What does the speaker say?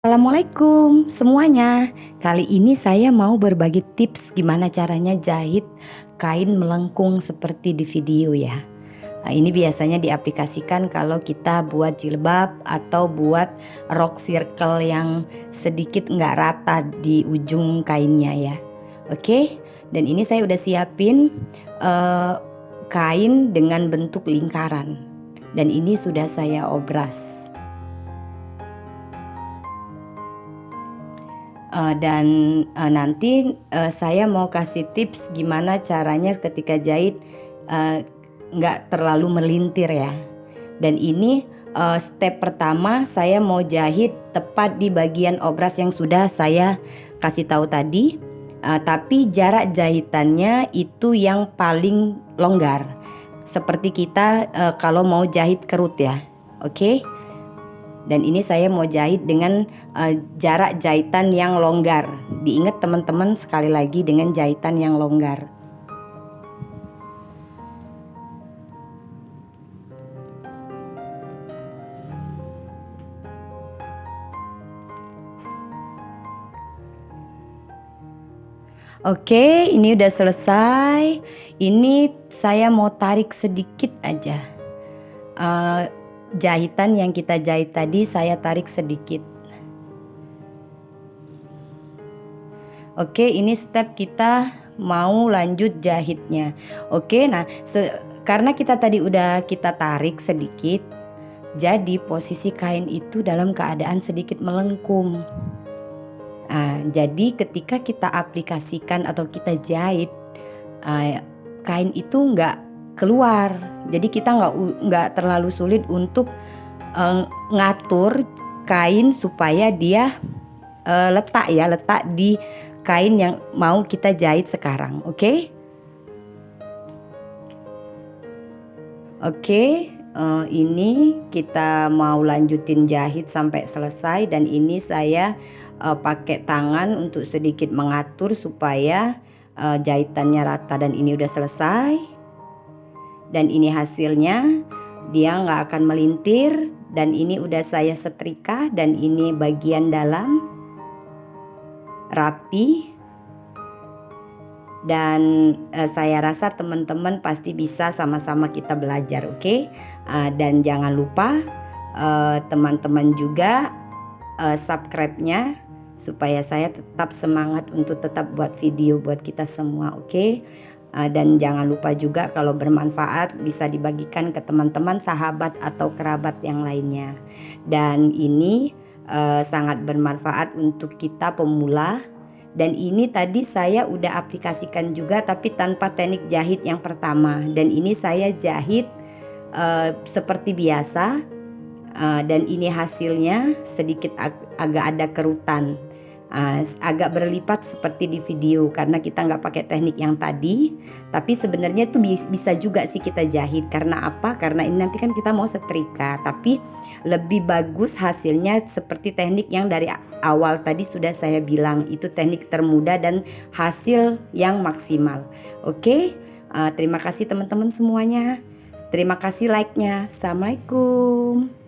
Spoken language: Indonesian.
Assalamualaikum semuanya. Kali ini saya mau berbagi tips gimana caranya jahit kain melengkung seperti di video ya. Nah, ini biasanya diaplikasikan kalau kita buat jilbab atau buat rok circle yang sedikit nggak rata di ujung kainnya ya. Oke, dan ini saya udah siapin eh, kain dengan bentuk lingkaran. Dan ini sudah saya obras. Nanti saya mau kasih tips gimana caranya ketika jahit nggak terlalu melintir ya. Dan ini step pertama, saya mau jahit tepat di bagian obras yang sudah saya kasih tahu tadi. Tapi jarak jahitannya itu yang paling longgar, seperti kita kalau mau jahit kerut ya. Oke. Dan ini saya mau jahit dengan jarak jahitan yang longgar. Diingat teman-teman, sekali lagi dengan jahitan yang longgar. Oke, ini udah selesai. Ini saya mau tarik sedikit aja. Jahitan yang kita jahit tadi saya tarik sedikit. Oke, ini step kita mau lanjut jahitnya. Oke, nah karena kita tadi udah kita tarik sedikit, jadi posisi kain itu dalam keadaan sedikit melengkung. Nah, jadi ketika kita aplikasikan atau kita jahit, kain itu nggak keluar. Jadi kita nggak terlalu sulit untuk ngatur kain supaya dia letak di kain yang mau kita jahit sekarang. Oke? Ini kita mau lanjutin jahit sampai selesai, dan ini saya pakai tangan untuk sedikit mengatur supaya jahitannya rata. Dan ini udah selesai. Dan ini hasilnya, dia nggak akan melintir. Dan ini udah saya setrika, dan ini bagian dalam rapi. Dan saya rasa teman-teman pasti bisa sama-sama kita belajar, oke? Dan jangan lupa teman-teman juga subscribe-nya supaya saya tetap semangat untuk tetap buat video buat kita semua, oke? Dan jangan lupa juga kalau bermanfaat bisa dibagikan ke teman-teman, sahabat atau kerabat yang lainnya. Dan ini sangat bermanfaat untuk kita pemula. Dan ini tadi saya udah aplikasikan juga tapi tanpa teknik jahit yang pertama. Dan ini saya jahit seperti biasa. Dan ini hasilnya sedikit agak ada kerutan. Agak berlipat seperti di video karena kita nggak pakai teknik yang tadi. Tapi sebenarnya itu bisa juga sih kita jahit. Karena apa? Karena ini nanti kan kita mau setrika. Tapi lebih bagus hasilnya seperti teknik yang dari awal tadi sudah saya bilang. Itu teknik termudah dan hasil yang maksimal. Oke, terima kasih teman-teman semuanya. Terima kasih like-nya. Assalamualaikum.